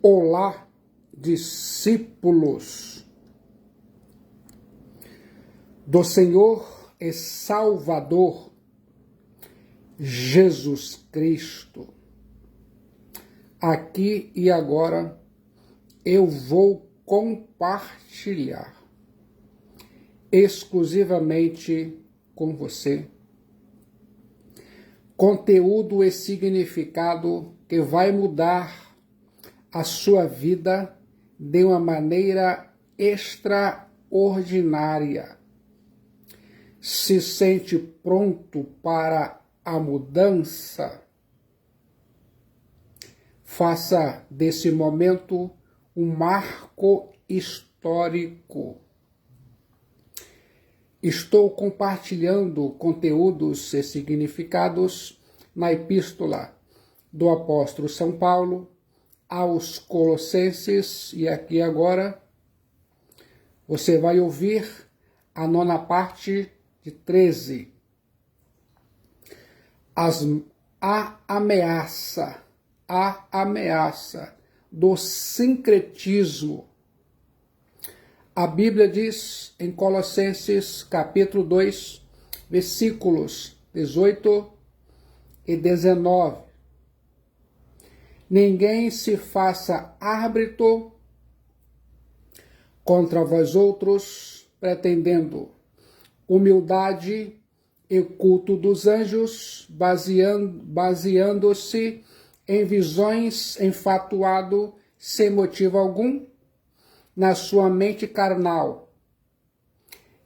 Olá, discípulos do Senhor e Salvador Jesus Cristo. Aqui e agora eu vou compartilhar exclusivamente com você conteúdo e significado que vai mudar a sua vida de uma maneira extraordinária. Se sente pronto para a mudança? Faça desse momento um marco histórico. Estou compartilhando conteúdos e significados na epístola do apóstolo São Paulo aos Colossenses, e aqui agora você vai ouvir a nona parte de 13. A ameaça do sincretismo. A Bíblia diz em Colossenses capítulo 2, versículos 18 e 19. Ninguém se faça árbitro contra vós outros, pretendendo humildade e culto dos anjos, baseando-se em visões, enfatuado, sem motivo algum, na sua mente carnal,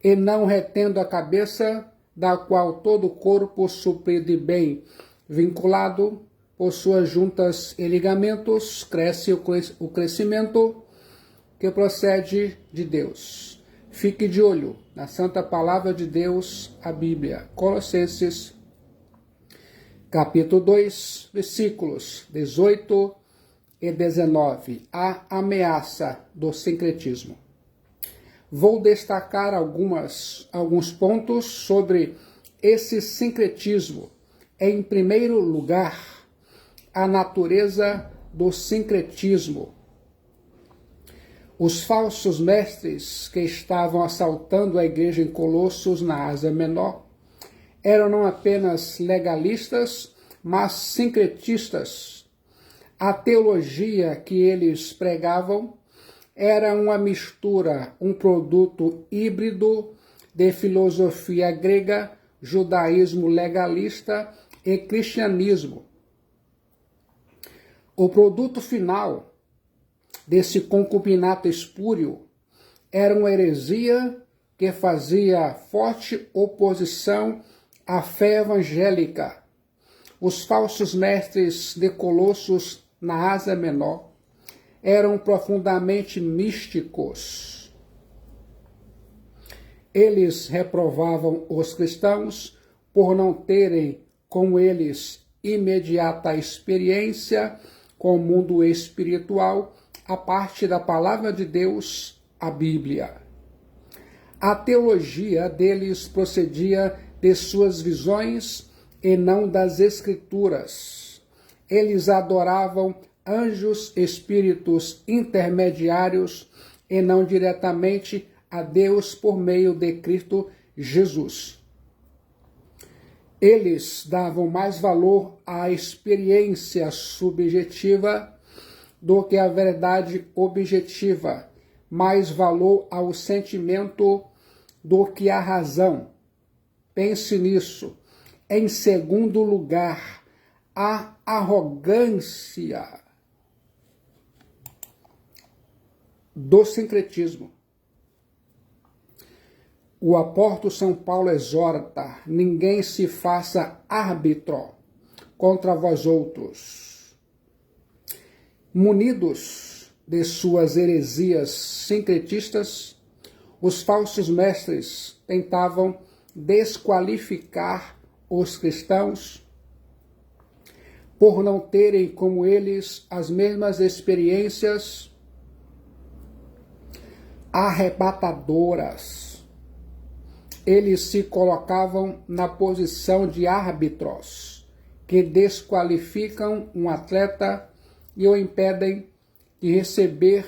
e não retendo a cabeça, da qual todo o corpo suprido e bem vinculado, por suas juntas e ligamentos, cresce o crescimento que procede de Deus. Fique de olho na Santa Palavra de Deus, a Bíblia. Colossenses, capítulo 2, versículos 18 e 19. A ameaça do sincretismo. Vou destacar alguns pontos sobre esse sincretismo. Em primeiro lugar, a natureza do sincretismo. Os falsos mestres que estavam assaltando a igreja em Colossos, na Ásia Menor, eram não apenas legalistas, mas sincretistas. A teologia que eles pregavam era uma mistura, um produto híbrido de filosofia grega, judaísmo legalista e cristianismo. O produto final desse concubinato espúrio era uma heresia que fazia forte oposição à fé evangélica. Os falsos mestres de Colossos, na Ásia Menor, eram profundamente místicos. Eles reprovavam os cristãos por não terem, como eles, imediata experiência com o mundo espiritual, a parte da palavra de Deus, a Bíblia. A teologia deles procedia de suas visões e não das Escrituras. Eles adoravam anjos, espíritos intermediários e não diretamente a Deus por meio de Cristo Jesus. Eles davam mais valor à experiência subjetiva do que à verdade objetiva, mais valor ao sentimento do que à razão. Pense nisso. Em segundo lugar, a arrogância do sincretismo. O apóstolo São Paulo exorta: ninguém se faça árbitro contra vós outros. Munidos de suas heresias sincretistas, os falsos mestres tentavam desqualificar os cristãos por não terem, como eles, as mesmas experiências arrebatadoras. Eles se colocavam na posição de árbitros que desqualificam um atleta e o impedem de receber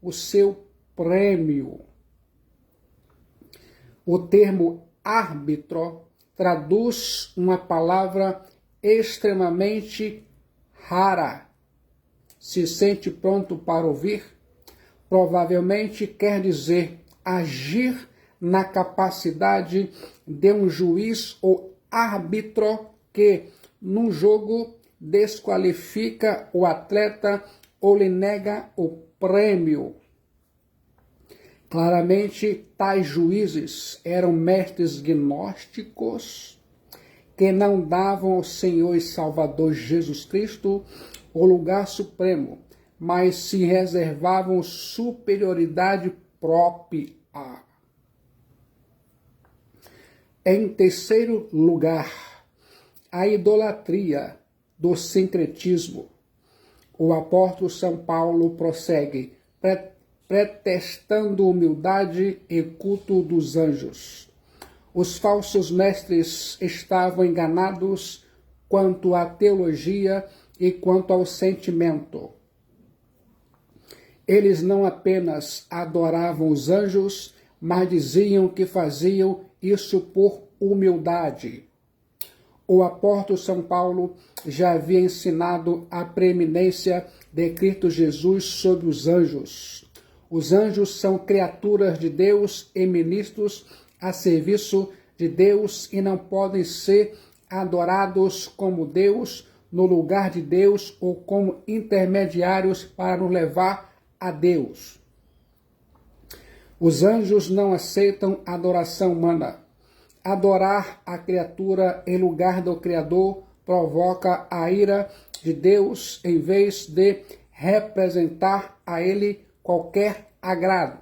o seu prêmio. O termo árbitro traduz uma palavra extremamente rara. Se sente pronto para ouvir? Provavelmente quer dizer agir na capacidade de um juiz ou árbitro que, num jogo, desqualifica o atleta ou lhe nega o prêmio. Claramente, tais juízes eram mestres gnósticos que não davam ao Senhor e Salvador Jesus Cristo o lugar supremo, mas se reservavam superioridade própria. Em terceiro lugar, a idolatria do sincretismo. O apóstolo São Paulo prossegue, pretextando humildade e culto dos anjos. Os falsos mestres estavam enganados quanto à teologia e quanto ao sentimento. Eles não apenas adoravam os anjos, mas diziam que faziam isso por humildade. O apóstolo São Paulo já havia ensinado a preeminência de Cristo Jesus sobre os anjos. Os anjos são criaturas de Deus e ministros a serviço de Deus e não podem ser adorados como Deus, no lugar de Deus ou como intermediários para nos levar a Deus. Os anjos não aceitam adoração humana. Adorar a criatura em lugar do Criador provoca a ira de Deus em vez de representar a Ele qualquer agrado.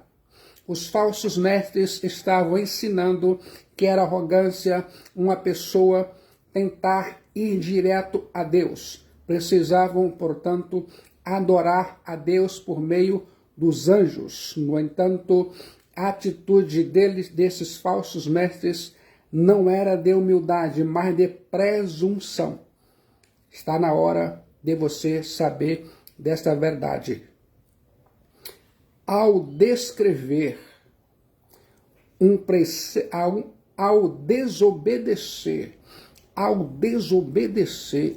Os falsos mestres estavam ensinando que era arrogância uma pessoa tentar ir direto a Deus. Precisavam, portanto, adorar a Deus por meio dos anjos. No entanto, a atitude desses falsos mestres não era de humildade, mas de presunção. Está na hora de você saber desta verdade. Ao desobedecer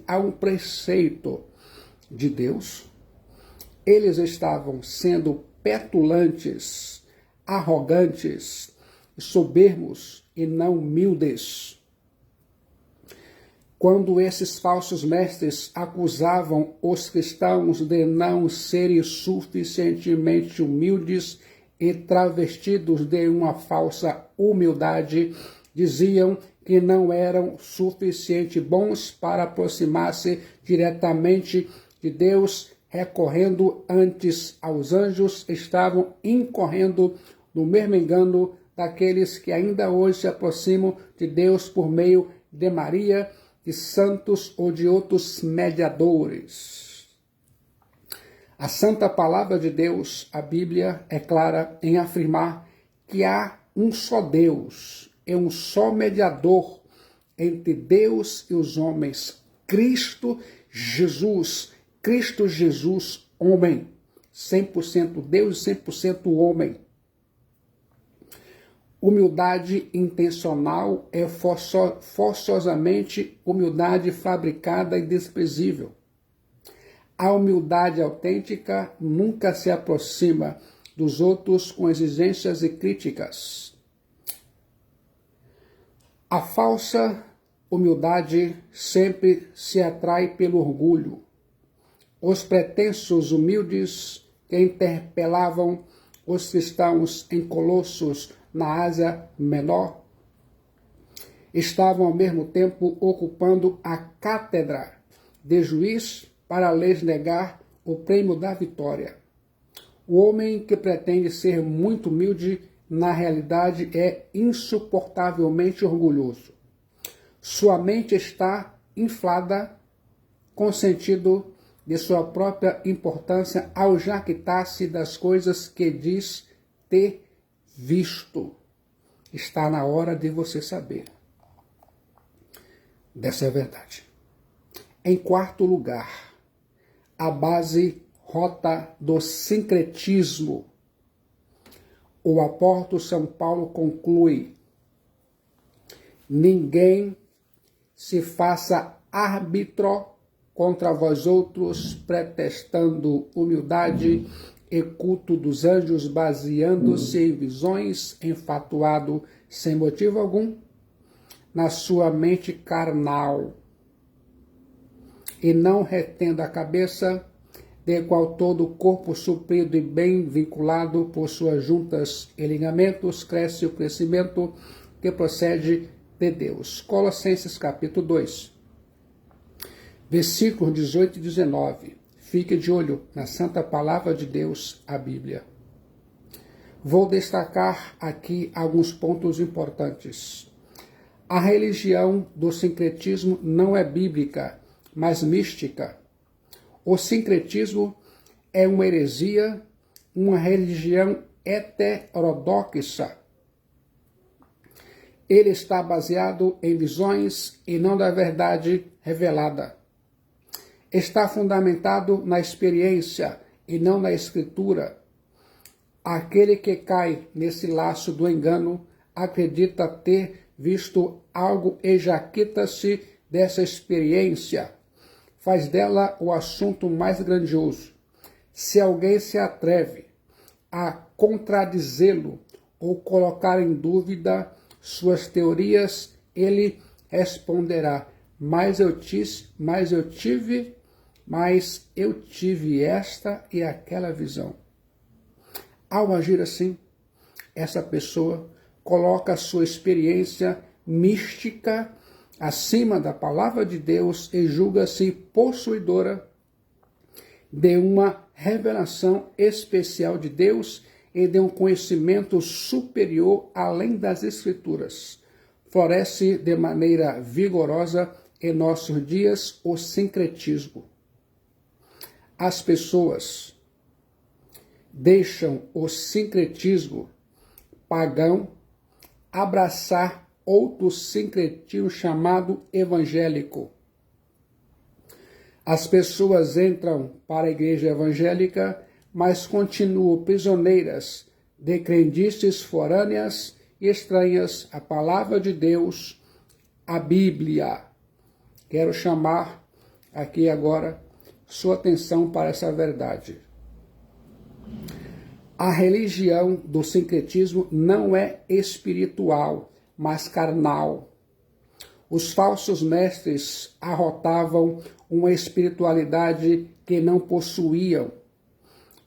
a um preceito de Deus, eles estavam sendo petulantes, arrogantes, soberbos e não humildes. Quando esses falsos mestres acusavam os cristãos de não serem suficientemente humildes e travestidos de uma falsa humildade, diziam que não eram suficientemente bons para aproximar-se diretamente de Deus, recorrendo antes aos anjos, estavam incorrendo no mesmo engano daqueles que ainda hoje se aproximam de Deus por meio de Maria, de santos ou de outros mediadores. A santa palavra de Deus, a Bíblia, é clara em afirmar que há um só Deus e um só mediador entre Deus e os homens, Cristo Jesus, homem, 100% Deus e 100% homem. Humildade intencional é forçosamente humildade fabricada e desprezível. A humildade autêntica nunca se aproxima dos outros com exigências e críticas. A falsa humildade sempre se atrai pelo orgulho. Os pretensos humildes que interpelavam os cristãos em Colossos, na Ásia Menor, estavam ao mesmo tempo ocupando a cátedra de juiz para lhes negar o prêmio da vitória. O homem que pretende ser muito humilde, na realidade, é insuportavelmente orgulhoso. Sua mente está inflada com o sentido de sua própria importância ao jactar-se das coisas que diz ter visto. Está na hora de você saber dessa verdade. Em quarto lugar, a base rota do sincretismo. O apóstolo São Paulo conclui: ninguém se faça árbitro contra vós outros, pretextando humildade e culto dos anjos, baseando-se em visões, enfatuado, sem motivo algum, na sua mente carnal, e não retendo a cabeça, de qual todo o corpo suprido e bem vinculado por suas juntas e ligamentos, cresce o crescimento que procede de Deus. Colossenses capítulo 2, versículos 18 e 19. Fique de olho na santa palavra de Deus, a Bíblia. Vou destacar aqui alguns pontos importantes. A religião do sincretismo não é bíblica, mas mística. O sincretismo é uma heresia, uma religião heterodoxa. Ele está baseado em visões e não da verdade revelada. Está fundamentado na experiência e não na escritura. Aquele que cai nesse laço do engano acredita ter visto algo e já quita-se dessa experiência. Faz dela o assunto mais grandioso. Se alguém se atreve a contradizê-lo ou colocar em dúvida suas teorias, ele responderá: mas eu tive esta e aquela visão. Ao agir assim, essa pessoa coloca a sua experiência mística acima da palavra de Deus e julga-se possuidora de uma revelação especial de Deus e de um conhecimento superior além das Escrituras. Floresce de maneira vigorosa em nossos dias o sincretismo. As pessoas deixam o sincretismo pagão abraçar outro sincretismo chamado evangélico. As pessoas entram para a igreja evangélica, mas continuam prisioneiras de crendices forâneas e estranhas à palavra de Deus, a Bíblia. Quero chamar aqui agora sua atenção para essa verdade. A religião do sincretismo não é espiritual, mas carnal. Os falsos mestres arrotavam uma espiritualidade que não possuíam.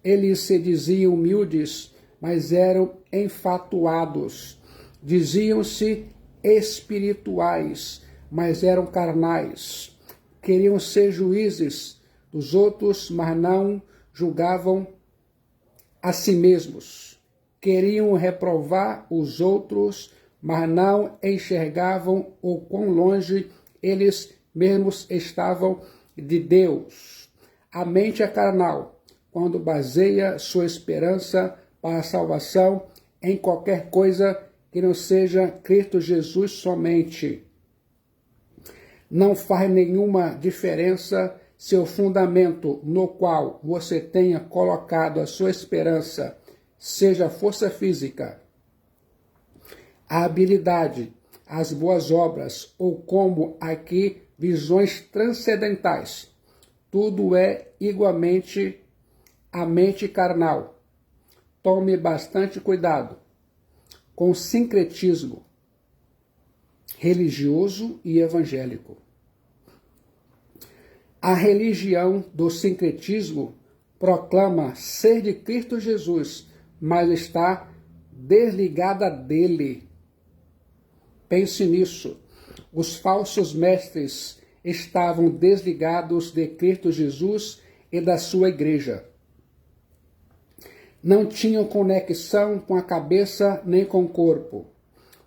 Eles se diziam humildes, mas eram enfatuados. Diziam-se espirituais, mas eram carnais. Queriam ser juízes dos outros, mas não julgavam a si mesmos. Queriam reprovar os outros, mas não enxergavam o quão longe eles mesmos estavam de Deus. A mente é carnal quando baseia sua esperança para a salvação em qualquer coisa que não seja Cristo Jesus somente. Não faz nenhuma diferença se o fundamento no qual você tenha colocado a sua esperança seja a força física, a habilidade, as boas obras ou, como aqui, visões transcendentais. Tudo é igualmente a mente carnal. Tome bastante cuidado com o sincretismo religioso e evangélico. A religião do sincretismo proclama ser de Cristo Jesus, mas está desligada dele. Pense nisso. Os falsos mestres estavam desligados de Cristo Jesus e da sua igreja. Não tinham conexão com a cabeça nem com o corpo.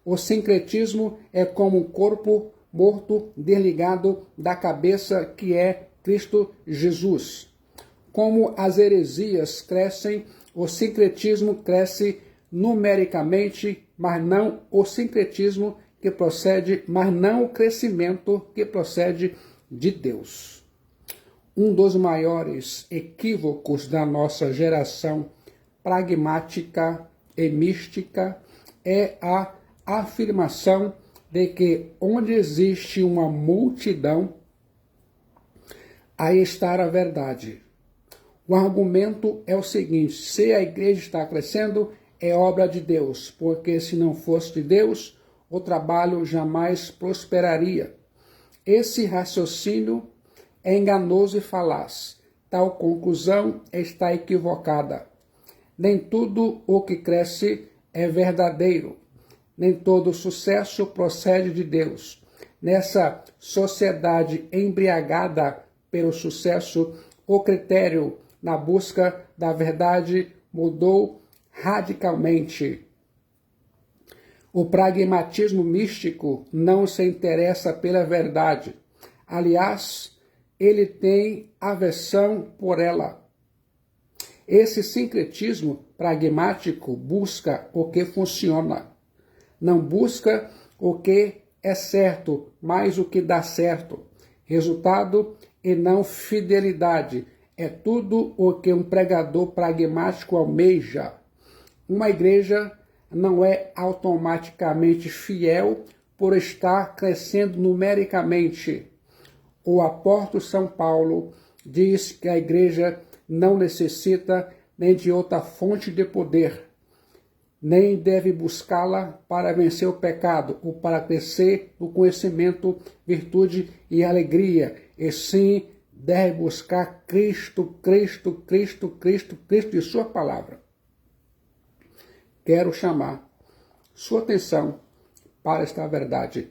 O sincretismo é como um corpo morto desligado da cabeça, que é Cristo Jesus. Como as heresias crescem, o sincretismo cresce numericamente, mas não o sincretismo que procede, mas não o crescimento que procede de Deus. Um dos maiores equívocos da nossa geração pragmática e mística é a afirmação de que onde existe uma multidão, aí está a verdade. O argumento é o seguinte: se a igreja está crescendo, é obra de Deus, porque se não fosse de Deus, o trabalho jamais prosperaria. Esse raciocínio é enganoso e falaz. Tal conclusão está equivocada. Nem tudo o que cresce é verdadeiro. Nem todo sucesso procede de Deus. Nessa sociedade embriagada pelo sucesso, o critério na busca da verdade mudou radicalmente. O pragmatismo místico não se interessa pela verdade. Aliás, ele tem aversão por ela. Esse sincretismo pragmático busca o que funciona. Não busca o que é certo, mas o que dá certo. Resultado e não fidelidade é tudo o que um pregador pragmático almeja. Uma igreja não é automaticamente fiel por estar crescendo numericamente. O apóstolo São Paulo diz que a igreja não necessita nem de outra fonte de poder, nem deve buscá-la para vencer o pecado ou para crescer no conhecimento, virtude e alegria, e sim deve buscar Cristo e sua palavra. Quero chamar sua atenção para esta verdade.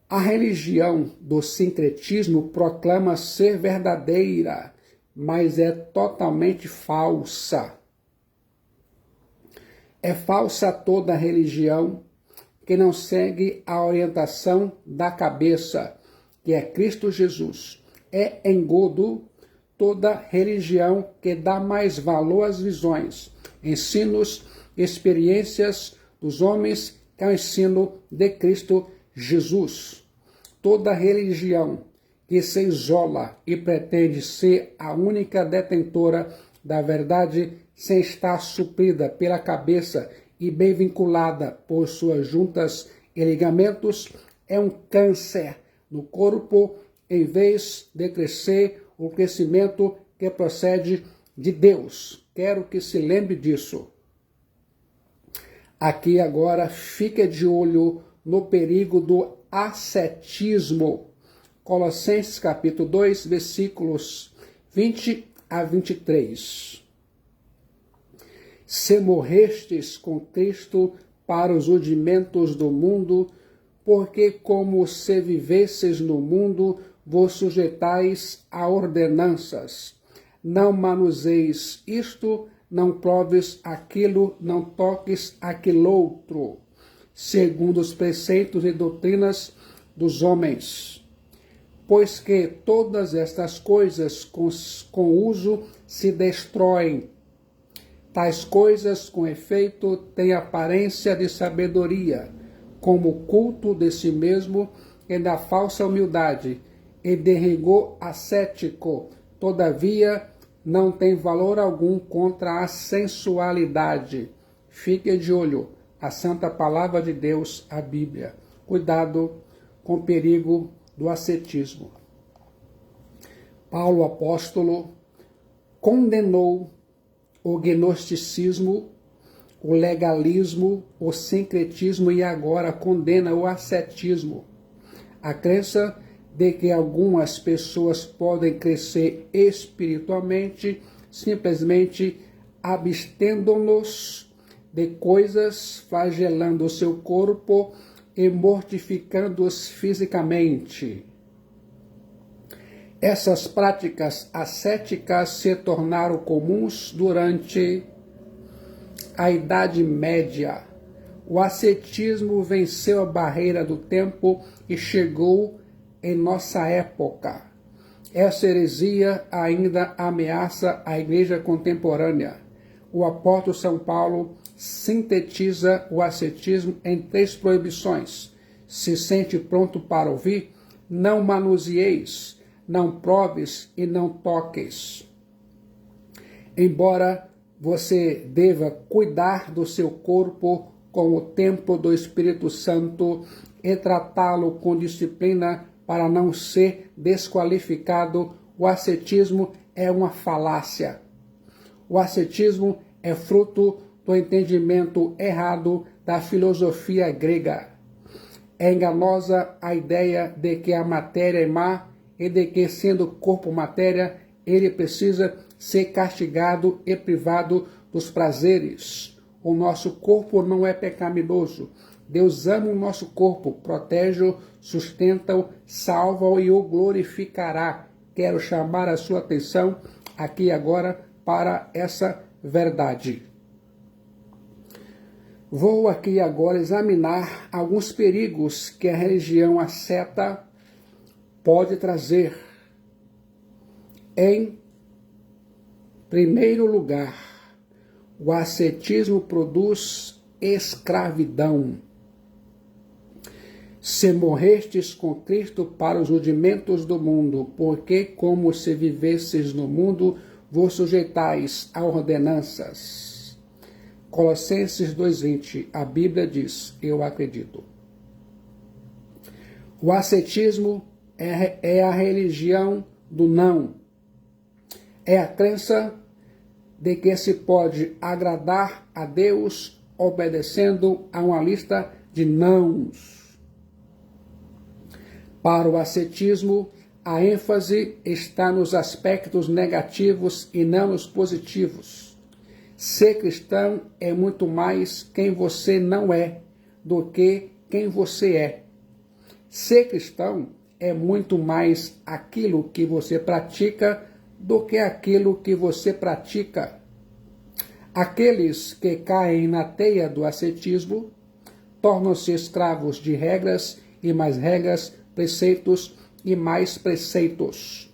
A religião do sincretismo proclama ser verdadeira, mas é totalmente falsa. É falsa toda religião que não segue a orientação da cabeça, que é Cristo Jesus. É engodo toda religião que dá mais valor às visões, ensinos, experiências dos homens que é o ensino de Cristo Jesus. Toda religião que se isola e pretende ser a única detentora da verdade sem estar suprida pela cabeça e bem vinculada por suas juntas e ligamentos é um câncer no corpo, em vez de crescer o crescimento que procede de Deus. Quero que se lembre disso. Aqui agora fique de olho no perigo do ascetismo. Colossenses capítulo 2, versículos 20 a 23. Se morrestes com Cristo para os rudimentos do mundo, porque como se vivesses no mundo, vos sujeitais a ordenanças. Não manuseis isto, não proves aquilo, não toques aquilo outro, segundo os preceitos e doutrinas dos homens. Pois que todas estas coisas com uso se destroem. Tais coisas, com efeito, têm aparência de sabedoria, como o culto de si mesmo e da falsa humildade, e de rigor ascético, todavia não tem valor algum contra a sensualidade. Fique de olho, a santa palavra de Deus, a Bíblia. Cuidado com o perigo do ascetismo. Paulo apóstolo condenou o gnosticismo, o legalismo, o sincretismo e agora condena o ascetismo. A crença de que algumas pessoas podem crescer espiritualmente simplesmente abstendo-nos de coisas, flagelando o seu corpo e mortificando-os fisicamente. Essas práticas ascéticas se tornaram comuns durante a Idade Média. O ascetismo venceu a barreira do tempo e chegou em nossa época. Essa heresia ainda ameaça a igreja contemporânea. O apóstolo São Paulo sintetiza o ascetismo em 3 proibições. Se sente pronto para ouvir? Não manuseeis. não proves e não toques. Embora você deva cuidar do seu corpo como o templo do Espírito Santo e tratá-lo com disciplina para não ser desqualificado, o ascetismo é uma falácia. O ascetismo é fruto do entendimento errado da filosofia grega. É enganosa a ideia de que a matéria é má e de que, sendo corpo matéria, ele precisa ser castigado e privado dos prazeres. O nosso corpo não é pecaminoso. Deus ama o nosso corpo, protege-o, sustenta-o, salva-o e o glorificará. Quero chamar a sua atenção aqui e agora para essa verdade. Vou aqui agora examinar alguns perigos que a religião asceta pode trazer. Em primeiro lugar, o ascetismo produz escravidão. Se morrestes com Cristo para os rudimentos do mundo, porque como se vivesses no mundo, vos sujeitais a ordenanças. Colossenses 2,20, a Bíblia diz, eu acredito. O ascetismo é a religião do não. É a crença de que se pode agradar a Deus obedecendo a uma lista de nãos. Para o ascetismo, a ênfase está nos aspectos negativos e não nos positivos. Ser cristão é muito mais quem você não é do que quem você é. Ser cristão é muito mais aquilo que você pratica do que aquilo que você pratica. Aqueles que caem na teia do ascetismo tornam-se escravos de regras e mais regras, preceitos e mais preceitos.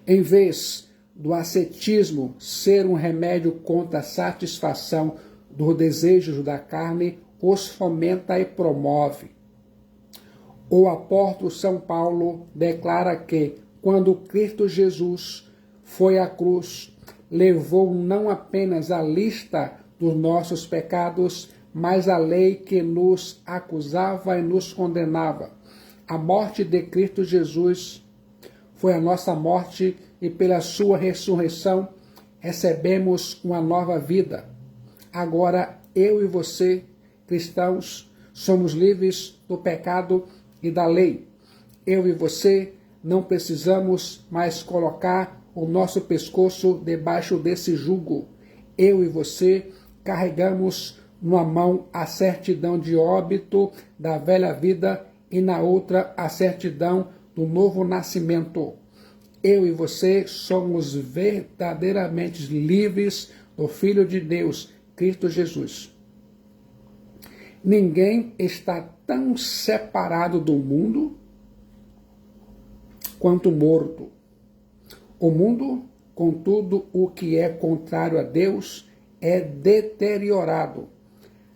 Em vez do ascetismo ser um remédio contra a satisfação dos desejos da carne, os fomenta e promove. O apóstolo São Paulo declara que, quando Cristo Jesus foi à cruz, levou não apenas a lista dos nossos pecados, mas a lei que nos acusava e nos condenava. A morte de Cristo Jesus foi a nossa morte e pela sua ressurreição recebemos uma nova vida. Agora eu e você, cristãos, somos livres do pecado e da lei. Eu e você não precisamos mais colocar o nosso pescoço debaixo desse jugo. Eu e você carregamos numa mão a certidão de óbito da velha vida e na outra a certidão do novo nascimento. Eu e você somos verdadeiramente livres do Filho de Deus, Cristo Jesus. Ninguém está tão separado do mundo quanto morto. O mundo, contudo, o que é contrário a Deus, é deteriorado.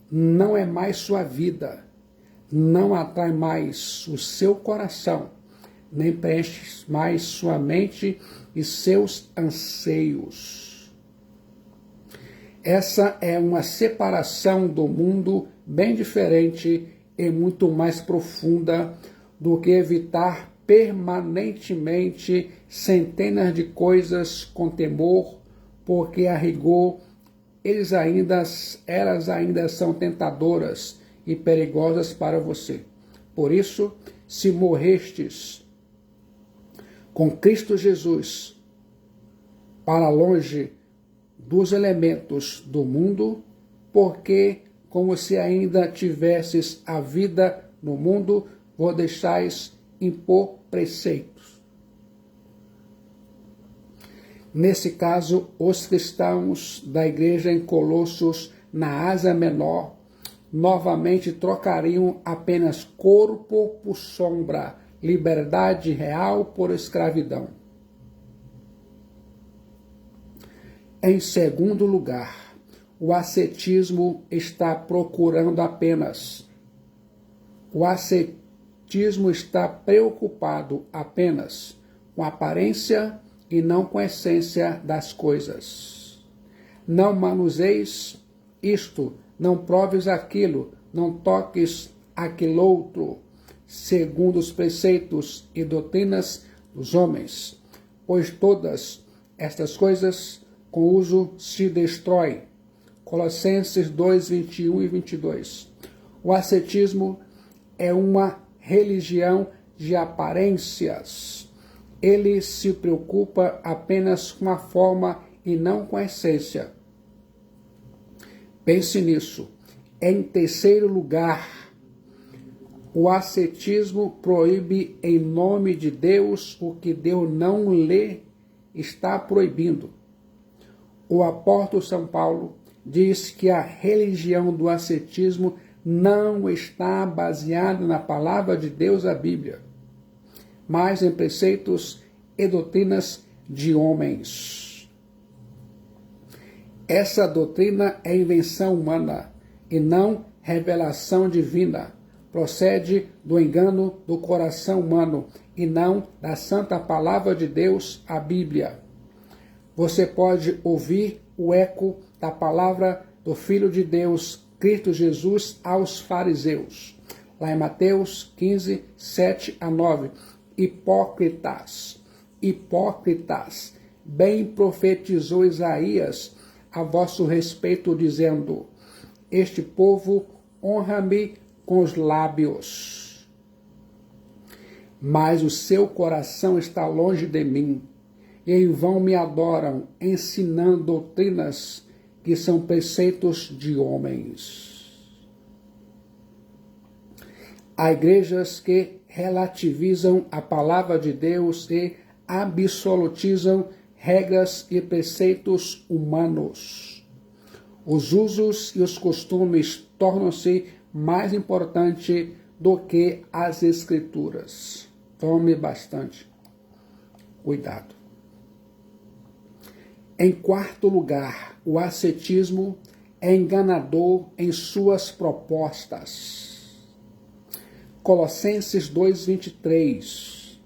Não é mais sua vida, não atrai mais o seu coração, nem preenche mais sua mente e seus anseios. Essa é uma separação do mundo bem diferente e muito mais profunda do que evitar permanentemente centenas de coisas com temor, porque a rigor elas ainda são tentadoras e perigosas para você. Por isso, se morrestes com Cristo Jesus para longe dos elementos do mundo, porque como se ainda tivesses a vida no mundo, vos deixais impor preceitos. Nesse caso, os cristãos da igreja em Colossos, na Ásia Menor, novamente trocariam apenas corpo por sombra, liberdade real por escravidão. Em segundo lugar, o ascetismo está procurando apenas. O ascetismo está preocupado apenas com a aparência e não com a essência das coisas. Não manuseis isto, não proves aquilo, não toques aquilo outro, segundo os preceitos e doutrinas dos homens, pois todas estas coisas com uso se destrói. Colossenses 2, 21 e 22. O ascetismo é uma religião de aparências. Ele se preocupa apenas com a forma e não com a essência. Pense nisso. Em terceiro lugar, o ascetismo proíbe em nome de Deus o que Deus não lhe está proibindo. O apóstolo São Paulo diz que a religião do ascetismo não está baseada na palavra de Deus, a Bíblia, mas em preceitos e doutrinas de homens. Essa doutrina é invenção humana e não revelação divina. Procede do engano do coração humano e não da santa palavra de Deus, a Bíblia. Você pode ouvir o eco da palavra do Filho de Deus, Cristo Jesus, aos fariseus. Lá em Mateus 15, 7 a 9. Hipócritas, hipócritas, bem profetizou Isaías a vosso respeito, dizendo: este povo honra-me com os lábios, mas o seu coração está longe de mim, e em vão me adoram, ensinando doutrinas que são preceitos de homens. Há igrejas que relativizam a palavra de Deus e absolutizam regras e preceitos humanos. Os usos e os costumes tornam-se mais importantes do que as Escrituras. Tome bastante cuidado. Em quarto lugar, o ascetismo é enganador em suas propostas. Colossenses 2:23.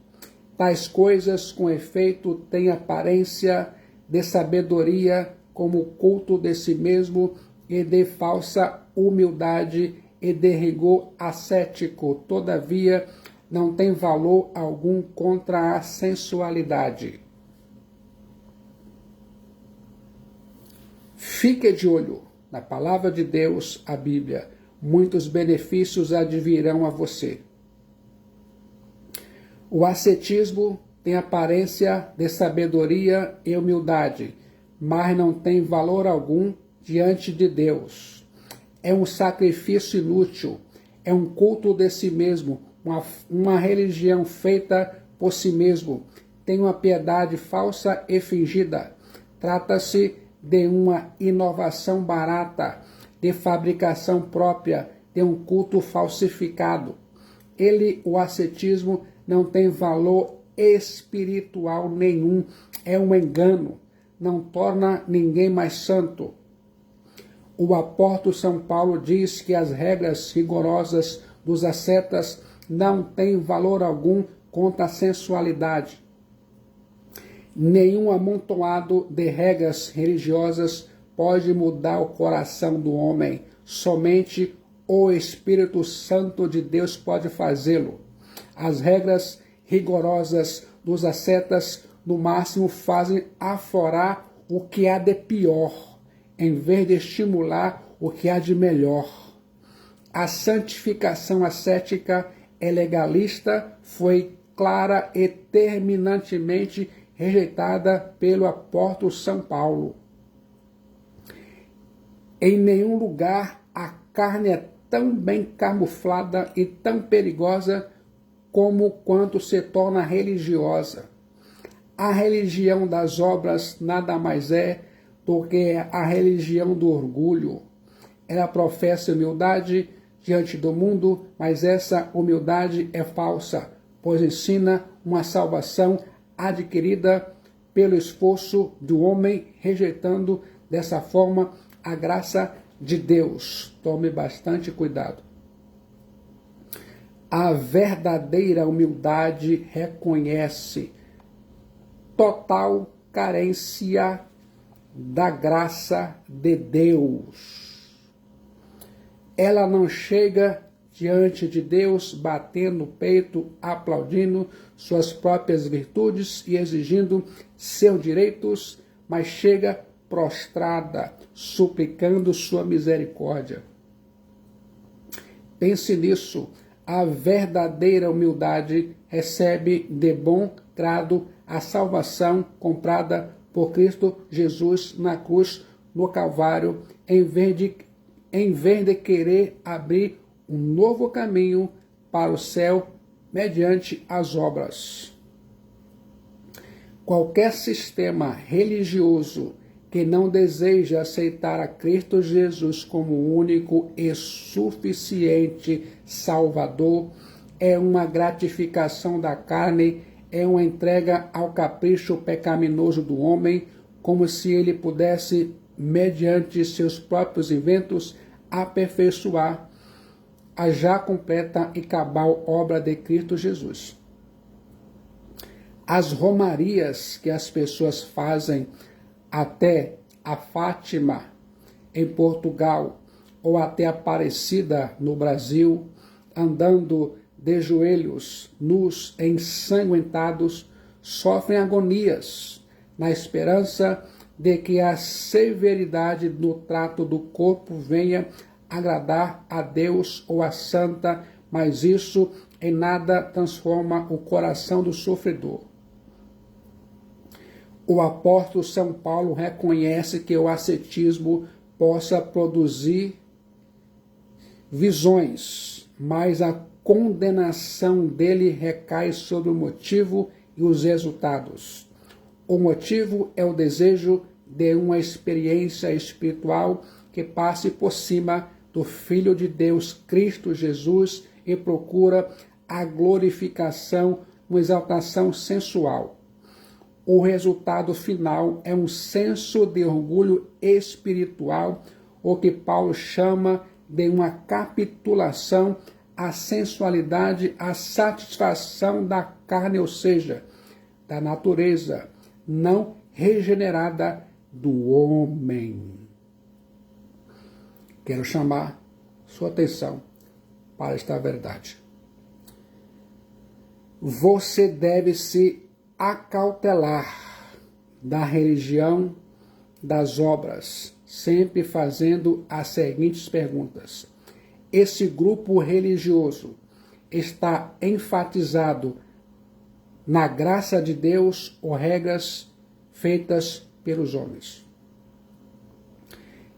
Tais coisas, com efeito, têm aparência de sabedoria, como o culto de si mesmo e de falsa humildade e de rigor ascético. Todavia, não tem valor algum contra a sensualidade. Fique de olho na palavra de Deus, a Bíblia. Muitos benefícios advirão a você. O ascetismo tem aparência de sabedoria e humildade, mas não tem valor algum diante de Deus. É um sacrifício inútil, é um culto de si mesmo, uma religião feita por si mesmo. Tem uma piedade falsa e fingida. Trata-se de uma inovação barata, de fabricação própria, de um culto falsificado. O ascetismo, não tem valor espiritual nenhum, é um engano, não torna ninguém mais santo. O apóstolo São Paulo diz que as regras rigorosas dos ascetas não têm valor algum contra a sensualidade. Nenhum amontoado de regras religiosas pode mudar o coração do homem. Somente o Espírito Santo de Deus pode fazê-lo. As regras rigorosas dos ascetas, no máximo, fazem aflorar o que há de pior, em vez de estimular o que há de melhor. A santificação ascética é legalista, foi clara e terminantemente rejeitada pelo apóstolo São Paulo. Em nenhum lugar a carne é tão bem camuflada e tão perigosa como quanto se torna religiosa. A religião das obras nada mais é do que a religião do orgulho. Ela professa humildade diante do mundo, mas essa humildade é falsa, pois ensina uma salvação adquirida pelo esforço do homem, rejeitando dessa forma a graça de Deus. Tome bastante cuidado. A verdadeira humildade reconhece total carência da graça de Deus. Ela não chega diante de Deus batendo o peito, aplaudindo suas próprias virtudes e exigindo seus direitos, mas chega prostrada, suplicando sua misericórdia. Pense nisso. A verdadeira humildade recebe de bom grado a salvação comprada por Cristo Jesus na cruz, no Calvário, em vez de querer abrir um novo caminho para o céu mediante as obras. Qualquer sistema religioso que não deseja aceitar a Cristo Jesus como único e suficiente Salvador é uma gratificação da carne, é uma entrega ao capricho pecaminoso do homem, como se ele pudesse, mediante seus próprios inventos, aperfeiçoar a já completa e cabal obra de Cristo Jesus. As romarias que as pessoas fazem até a Fátima, em Portugal, ou até Aparecida, no Brasil, andando de joelhos, nus, ensanguentados, sofrem agonias, na esperança de que a severidade no trato do corpo venha agradar a Deus ou a santa, mas isso em nada transforma o coração do sofredor. O apóstolo São Paulo reconhece que o ascetismo possa produzir visões, mas a condenação dele recai sobre o motivo e os resultados. O motivo é o desejo de uma experiência espiritual que passe por cima do Filho de Deus, Cristo Jesus, e procura a glorificação, uma exaltação sensual. O resultado final é um senso de orgulho espiritual, o que Paulo chama de uma capitulação à sensualidade, à satisfação da carne, ou seja, da natureza não regenerada do homem. Quero chamar sua atenção para esta verdade. Você deve se acautelar da religião das obras, sempre fazendo as seguintes perguntas. Esse grupo religioso está enfatizado na graça de Deus ou regras feitas pelos homens?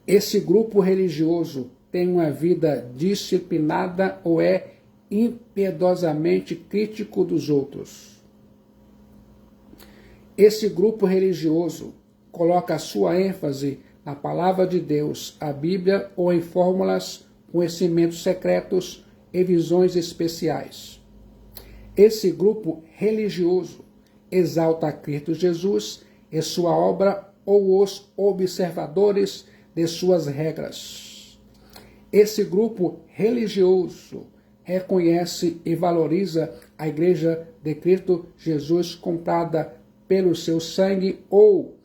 Esse grupo religioso tem uma vida disciplinada ou é impiedosamente crítico dos outros? Esse grupo religioso coloca sua ênfase na palavra de Deus, a Bíblia, ou em fórmulas, conhecimentos secretos e visões especiais? Esse grupo religioso exalta Cristo Jesus e sua obra ou os observadores de suas regras? Esse grupo religioso reconhece e valoriza a Igreja de Cristo Jesus comprada pelo seu sangue ou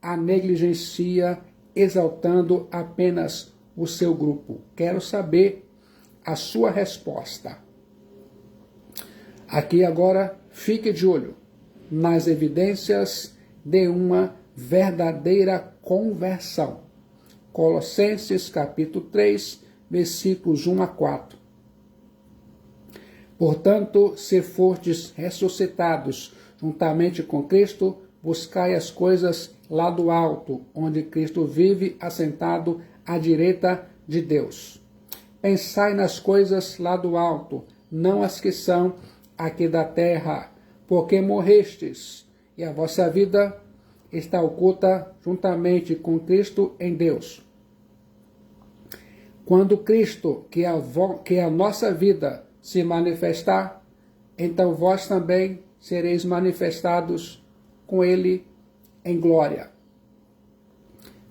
a negligencia, exaltando apenas o seu grupo? Quero saber a sua resposta. Aqui agora, fique de olho nas evidências de uma verdadeira conversão. Colossenses capítulo 3, versículos 1 a 4. Portanto, se fordes ressuscitados juntamente com Cristo, buscai as coisas lá do alto, onde Cristo vive assentado à direita de Deus. Pensai nas coisas lá do alto, não as que são aqui da terra, porque morrestes, e a vossa vida está oculta juntamente com Cristo em Deus. Quando Cristo, que é a nossa vida, se manifestar, então vós também sereis manifestados com Ele em glória.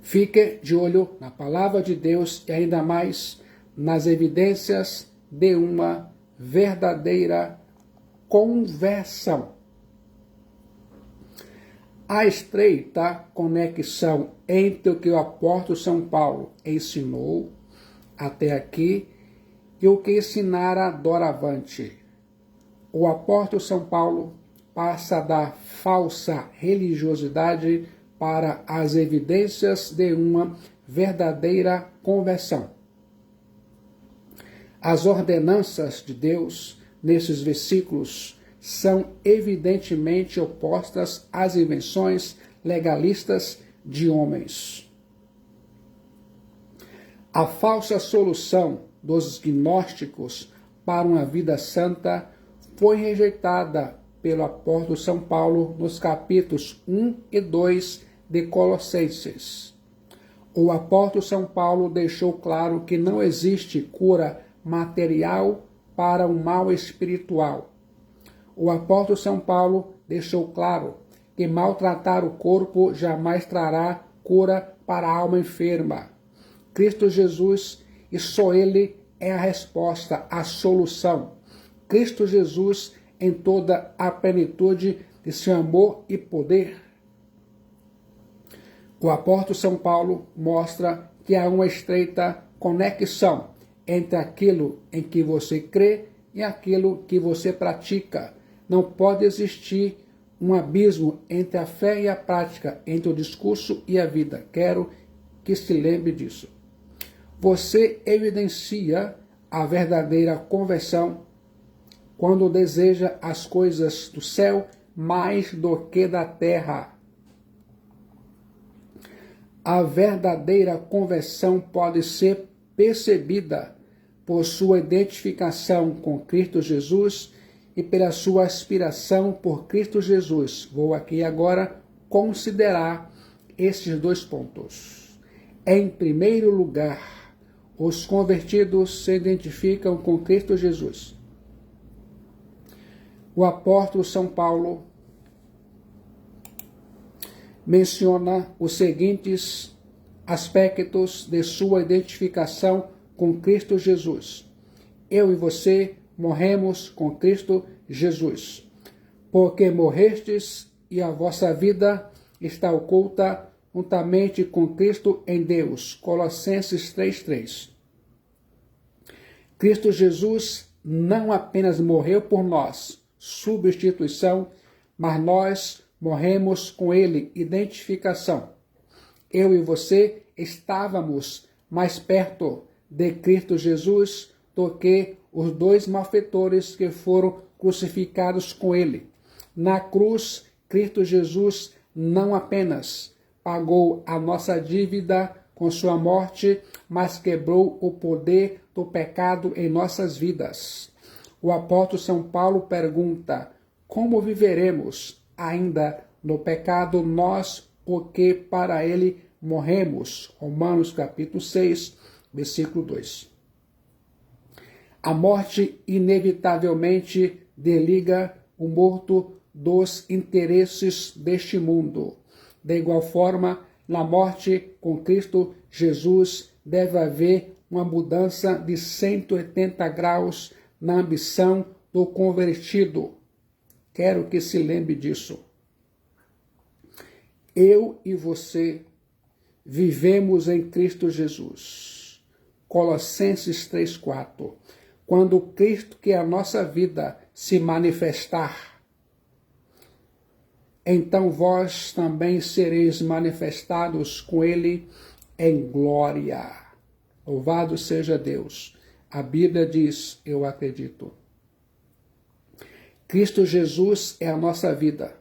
Fique de olho na palavra de Deus e ainda mais nas evidências de uma verdadeira conversão. A estreita conexão entre o que o apóstolo São Paulo ensinou até aqui e o que ensinara doravante. O apóstolo São Paulo passa da falsa religiosidade para as evidências de uma verdadeira conversão. As ordenanças de Deus, nesses versículos, são evidentemente opostas às invenções legalistas de homens. A falsa solução dos gnósticos para uma vida santa foi rejeitada pelo apóstolo São Paulo nos capítulos 1 e 2 de Colossenses. O apóstolo São Paulo deixou claro que não existe cura material para o mal espiritual. O apóstolo São Paulo deixou claro que maltratar o corpo jamais trará cura para a alma enferma. Cristo Jesus, e só Ele é a resposta, a solução. Cristo Jesus em toda a plenitude de seu amor e poder. O apóstolo São Paulo mostra que há uma estreita conexão entre aquilo em que você crê e aquilo que você pratica. Não pode existir um abismo entre a fé e a prática, entre o discurso e a vida. Quero que se lembre disso. Você evidencia a verdadeira conversão quando deseja as coisas do céu mais do que da terra. A verdadeira conversão pode ser percebida por sua identificação com Cristo Jesus e pela sua aspiração por Cristo Jesus. Vou aqui agora considerar esses dois pontos. Em primeiro lugar, os convertidos se identificam com Cristo Jesus. O apóstolo São Paulo menciona os seguintes aspectos de sua identificação com Cristo Jesus. Eu e você morremos com Cristo Jesus, porque morrestes e a vossa vida está oculta juntamente com Cristo em Deus. Colossenses 3:3. Cristo Jesus não apenas morreu por nós, substituição, mas nós morremos com Ele, identificação. Eu e você estávamos mais perto de Cristo Jesus do que os dois malfeitores que foram crucificados com Ele. Na cruz, Cristo Jesus não apenas pagou a nossa dívida com sua morte, mas quebrou o poder do pecado em nossas vidas. O apóstolo São Paulo pergunta: como viveremos ainda no pecado nós, porque para ele morremos? Romanos capítulo 6, versículo 2. A morte inevitavelmente desliga o morto dos interesses deste mundo. De igual forma, na morte com Cristo Jesus deve haver uma mudança de 180 graus na ambição do convertido. Quero que se lembre disso. Eu e você vivemos em Cristo Jesus. Colossenses 3:4. Quando Cristo, que é a nossa vida, se manifestar, então vós também sereis manifestados com Ele em glória. Louvado seja Deus. A Bíblia diz, eu acredito. Cristo Jesus é a nossa vida.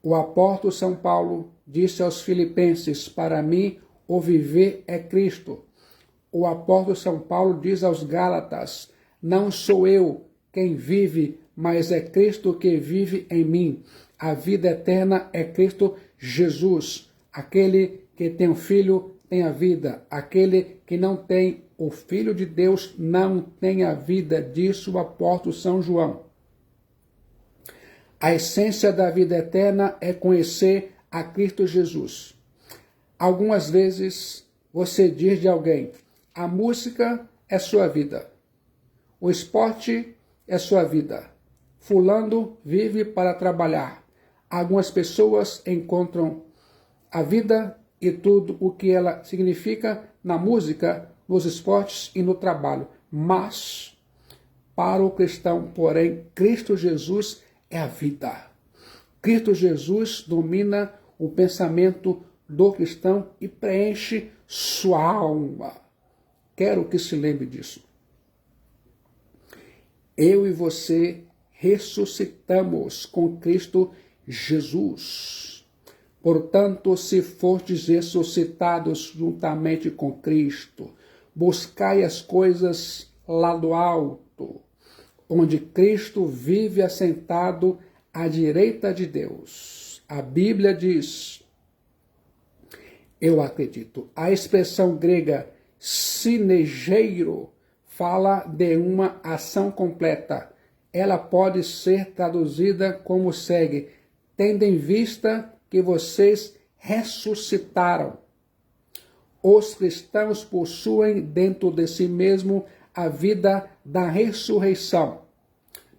O apóstolo São Paulo disse aos Filipenses: para mim, o viver é Cristo. O apóstolo São Paulo diz aos Gálatas: não sou eu quem vive, mas é Cristo que vive em mim. A vida eterna é Cristo Jesus. Aquele que tem o Filho tem a vida. Aquele que não tem o Filho de Deus não tem a vida, disse o apóstolo São João. A essência da vida eterna é conhecer a Cristo Jesus. Algumas vezes você diz de alguém: a música é sua vida, o esporte é sua vida. Fulano vive para trabalhar. Algumas pessoas encontram a vida e tudo o que ela significa na música, nos esportes e no trabalho. Mas, para o cristão, porém, Cristo Jesus é a vida. Cristo Jesus domina o pensamento do cristão e preenche sua alma. Quero que se lembre disso. Eu e você ressuscitamos com Cristo Jesus. Portanto, se fordes ressuscitados juntamente com Cristo, buscai as coisas lá do alto, onde Cristo vive assentado à direita de Deus. A Bíblia diz, eu acredito, a expressão grega sinegeiro fala de uma ação completa. Ela pode ser traduzida como segue: tendo em vista que vocês ressuscitaram. Os cristãos possuem dentro de si mesmo a vida da ressurreição.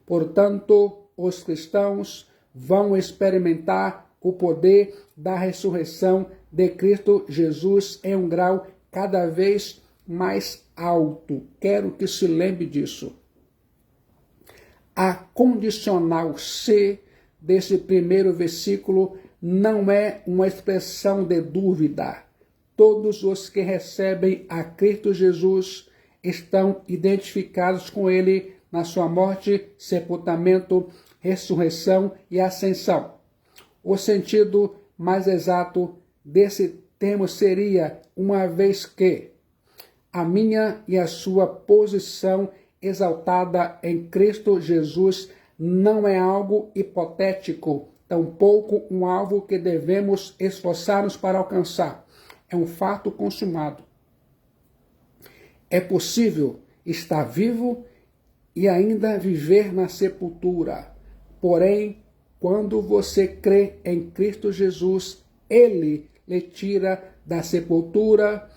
Portanto, os cristãos vão experimentar o poder da ressurreição de Cristo Jesus em um grau cada vez mais alto. Quero que se lembre disso. A condicional C desse primeiro versículo não é uma expressão de dúvida. Todos os que recebem a Cristo Jesus estão identificados com ele na sua morte, sepultamento, ressurreição e ascensão. O sentido mais exato desse termo seria: uma vez que a minha e a sua posição exaltada em Cristo Jesus não é algo hipotético, tampouco um alvo que devemos esforçar-nos para alcançar. É um fato consumado. É possível estar vivo e ainda viver na sepultura. Porém, quando você crê em Cristo Jesus, Ele lhe tira da sepultura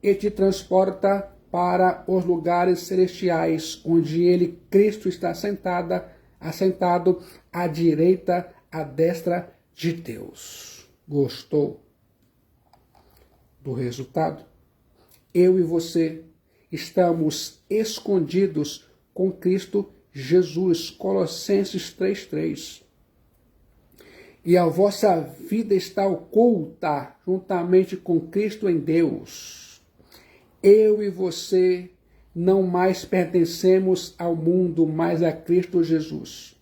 e te transporta para os lugares celestiais, onde Ele, Cristo, está assentado à direita, à destra de Deus. Gostou do resultado? Eu e você estamos escondidos com Cristo Jesus. Colossenses 3:3. E a vossa vida está oculta juntamente com Cristo em Deus. Eu e você não mais pertencemos ao mundo, mas a Cristo Jesus.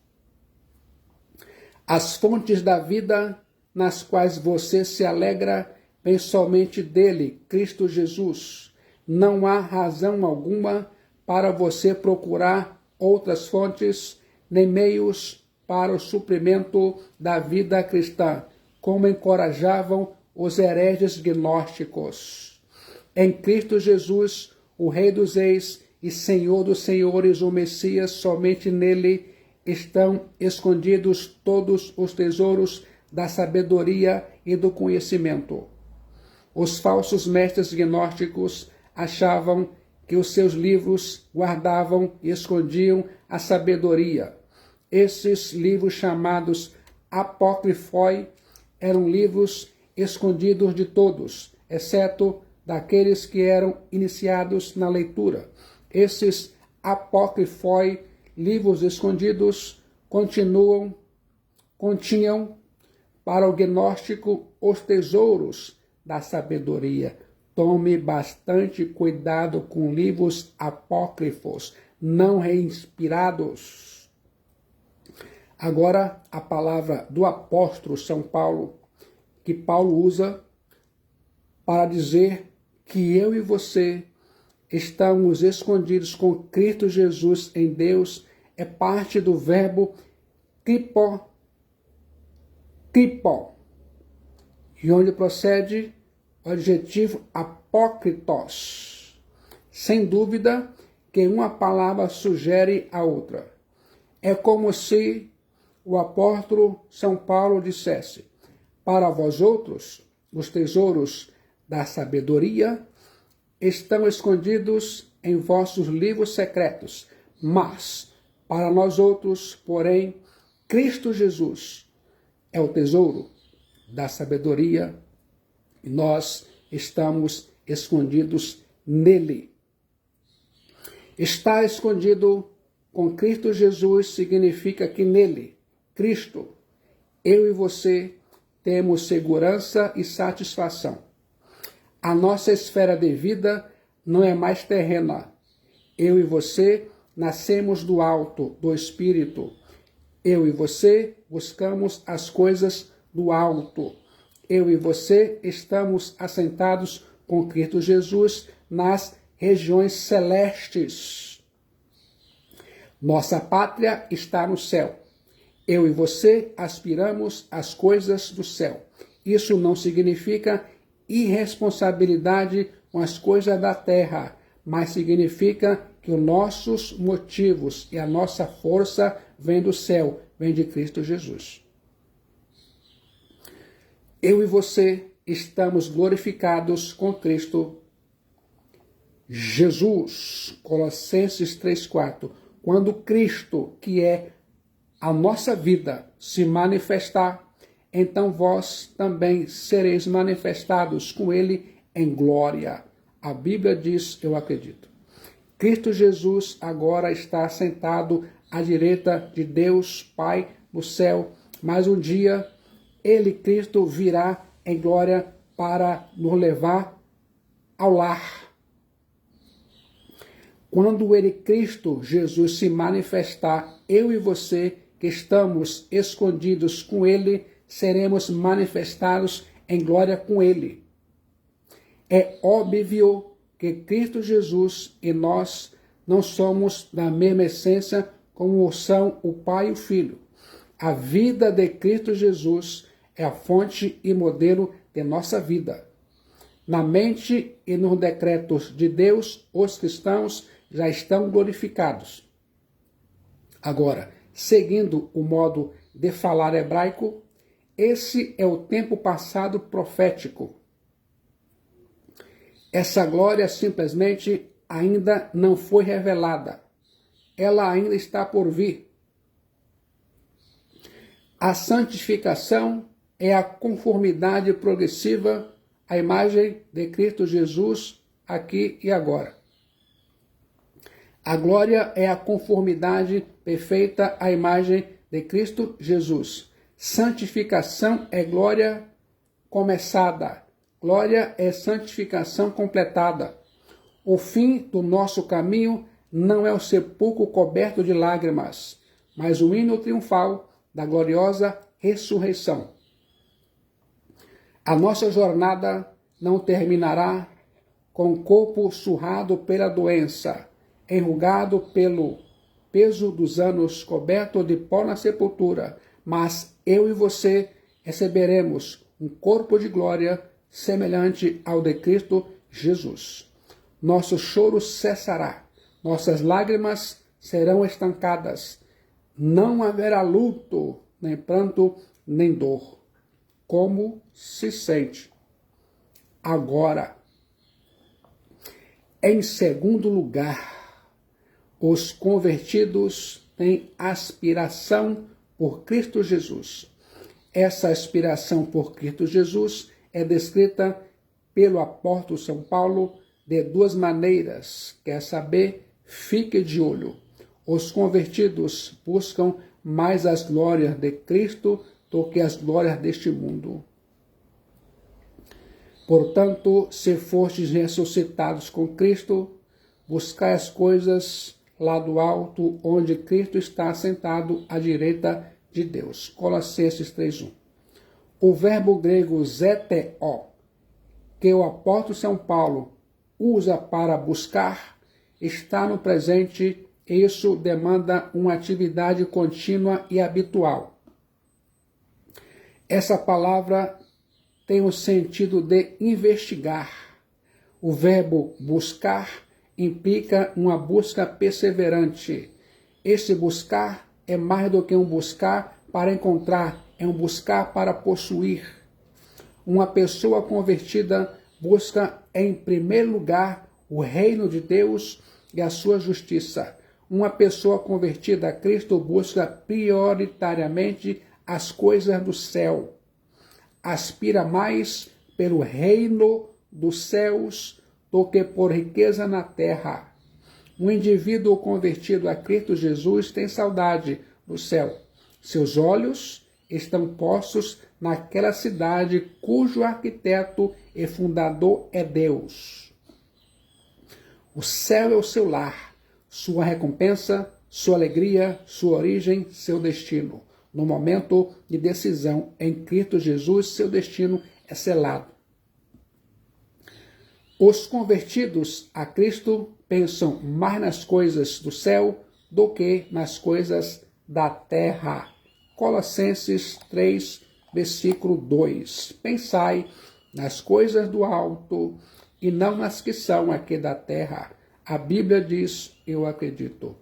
As fontes da vida nas quais você se alegra vêm somente dele, Cristo Jesus. Não há razão alguma para você procurar outras fontes, nem meios para o suprimento da vida cristã, como encorajavam os hereges gnósticos. Em Cristo Jesus, o Rei dos Reis e Senhor dos Senhores, o Messias, somente nele estão escondidos todos os tesouros da sabedoria e do conhecimento. Os falsos mestres gnósticos achavam que os seus livros guardavam e escondiam a sabedoria. Esses livros chamados apócrifoi eram livros escondidos de todos, exceto daqueles que eram iniciados na leitura. Esses apócrifoi, livros escondidos, continham para o gnóstico os tesouros da sabedoria. Tome bastante cuidado com livros apócrifos, não reinspirados. Agora, a palavra do apóstolo São Paulo, que Paulo usa para dizer que eu e você estamos escondidos com Cristo Jesus em Deus, é parte do verbo kripó, e onde procede o adjetivo apócritos. Sem dúvida que uma palavra sugere a outra. É como se o apóstolo São Paulo dissesse: para vós outros, os tesouros da sabedoria estão escondidos em vossos livros secretos, mas Para nós outros, porém, Cristo Jesus é o tesouro da sabedoria e nós estamos escondidos nele. Estar escondido com Cristo Jesus significa que nele, Cristo, eu e você temos segurança e satisfação. A nossa esfera de vida não é mais terrena. Eu e você nascemos do alto, do Espírito. Eu e você buscamos as coisas do alto. Eu e você estamos assentados com Cristo Jesus nas regiões celestes. Nossa pátria está no céu. Eu e você aspiramos às coisas do céu. Isso não significa irresponsabilidade com as coisas da terra, mas significa que os nossos motivos e a nossa força vem do céu, vem de Cristo Jesus. Eu e você estamos glorificados com Cristo Jesus. Colossenses 3:4. Quando Cristo, que é a nossa vida, se manifestar, então vós também sereis manifestados com ele em glória. A Bíblia diz, eu acredito. Cristo Jesus agora está sentado à direita de Deus Pai no céu, mas um dia ele, Cristo, virá em glória para nos levar ao lar. Quando ele, Cristo Jesus, se manifestar, eu e você que estamos escondidos com ele, seremos manifestados em glória com ele. É óbvio que Cristo Jesus e nós não somos da mesma essência como são o Pai e o Filho. A vida de Cristo Jesus é a fonte e modelo de nossa vida. Na mente e nos decretos de Deus, os cristãos já estão glorificados. Agora, seguindo o modo de falar hebraico, esse é o tempo passado profético. Essa glória simplesmente ainda não foi revelada. Ela ainda está por vir. A santificação é a conformidade progressiva à imagem de Cristo Jesus aqui e agora. A glória é a conformidade perfeita à imagem de Cristo Jesus. Santificação é glória começada. Glória é santificação completada. O fim do nosso caminho não é o sepulcro coberto de lágrimas, mas o hino triunfal da gloriosa ressurreição. A nossa jornada não terminará com o corpo surrado pela doença, enrugado pelo peso dos anos, coberto de pó na sepultura, mas eu e você receberemos um corpo de glória semelhante ao de Cristo Jesus. Nosso choro cessará, nossas lágrimas serão estancadas, não haverá luto, nem pranto, nem dor. Como se sente agora? Em segundo lugar, os convertidos têm aspiração por Cristo Jesus. Essa aspiração por Cristo Jesus é descrita pelo apóstolo São Paulo de duas maneiras, quer saber, fique de olho. Os convertidos buscam mais as glórias de Cristo do que as glórias deste mundo. Portanto, se fostes ressuscitados com Cristo, buscai as coisas lá do alto, onde Cristo está sentado à direita de Deus. Colossenses 3:1. O verbo grego zeteo, que o apóstolo São Paulo usa para buscar, está no presente. Isso demanda uma atividade contínua e habitual. Essa palavra tem o sentido de investigar. O verbo buscar implica uma busca perseverante. Esse buscar é mais do que um buscar para encontrar, é um buscar para possuir. Uma pessoa convertida busca, em primeiro lugar, o reino de Deus e a sua justiça. uma pessoa convertida a Cristo busca prioritariamente as coisas do céu. Aspira mais pelo reino dos céus do que por riqueza na terra. Um indivíduo convertido a Cristo Jesus tem saudade do céu. Seus olhos estão postos naquela cidade cujo arquiteto e fundador é Deus. O céu é o seu lar, sua recompensa, sua alegria, sua origem, seu destino. No momento de decisão em Cristo Jesus, seu destino é selado. Os convertidos a Cristo pensam mais nas coisas do céu do que nas coisas da terra. Colossenses 3, versículo 2. Pensai nas coisas do alto e não nas que são aqui da terra. A Bíblia diz, eu acredito.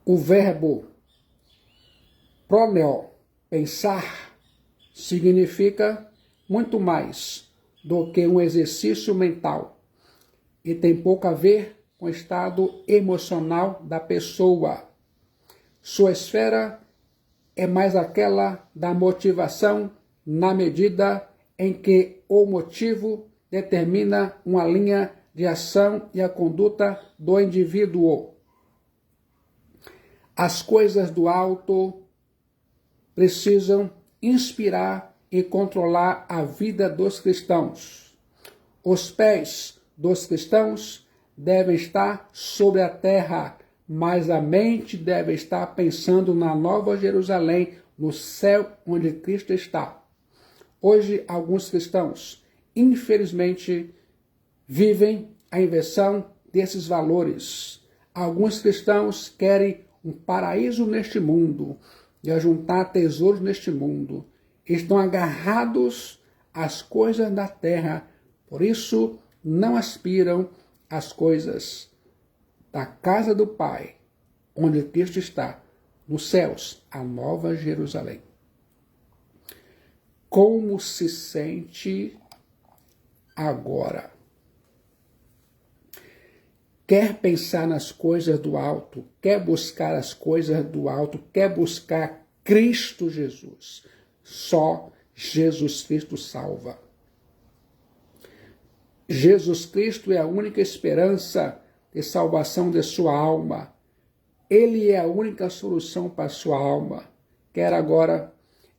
O verbo proneo, pensar, significa muito mais do que um exercício mental e tem pouco a ver com o estado emocional da pessoa. Sua esfera é mais aquela da motivação na medida em que o motivo determina uma linha de ação e a conduta do indivíduo. As coisas do alto precisam inspirar e controlar a vida dos cristãos. Os pés dos cristãos devem estar sobre a terra, mas a mente deve estar pensando na Nova Jerusalém, no céu onde Cristo está. Hoje, alguns cristãos, infelizmente, vivem a inversão desses valores. Alguns cristãos querem um paraíso neste mundo e ajuntar tesouros neste mundo. Estão agarrados às coisas da terra, por isso não aspiram às coisas da casa do Pai, onde Cristo está, nos céus, a Nova Jerusalém. Como se sente agora? Quer pensar nas coisas do alto, quer buscar as coisas do alto, quer buscar Cristo Jesus. Só Jesus Cristo salva. Jesus Cristo é a única esperança de salvação de sua alma. Ele é a única solução para a sua alma. Quer agora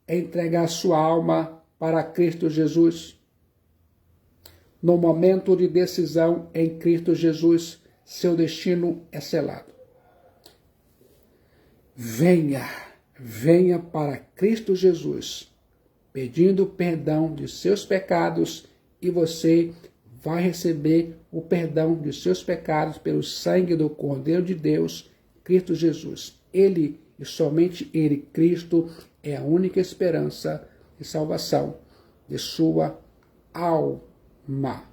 entregar sua alma para Cristo Jesus? No momento de decisão em Cristo Jesus, seu destino é selado. Venha para Cristo Jesus, pedindo perdão de seus pecados, e você vai receber o perdão de seus pecados pelo sangue do Cordeiro de Deus, Cristo Jesus. Ele e somente Ele, Cristo, é a única esperança de salvação de sua alma.